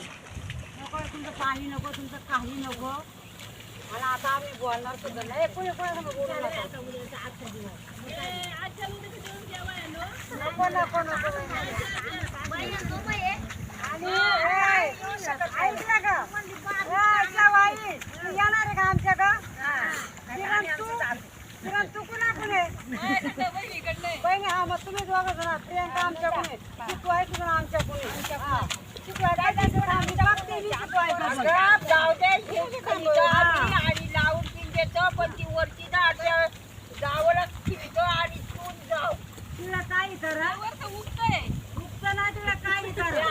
तुमचं पाणी नको, तुमचं काही नको. मला आता आम्ही बोलणार सुद्धा नाही. कोणी कोणासमोर बोलू नका. नको नको नको ऐकलं का? वाई तू येणार आहे का आमच्याकडं? किरण तू कुणाकडून आहे? बहिणी हा मग तुम्ही दोघं जण. प्रियंका आमच्याकडून आहे, तू आहे तुझं आमच्याकडून आहे. आणि लावून देतो पण ती वरची जावं ठेवतो आणि तून जाऊ तुला काही करा उगत नाही तुला काही करा.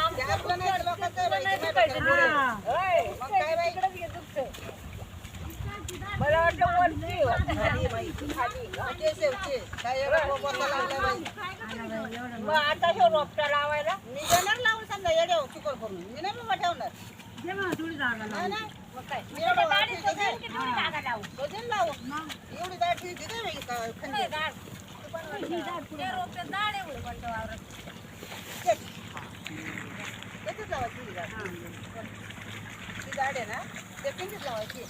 मला वाटलं वरची मग आता हे रोपटा लावायला मी देणार लावून समजा येड्या चिकल करून मी नाही बाबा ठेवणार थोडी जागा नाही नाही मग काय एवढी लावू एवढी दाट ठेवते ती झाड आहे ना ते पिंडीत लावायची.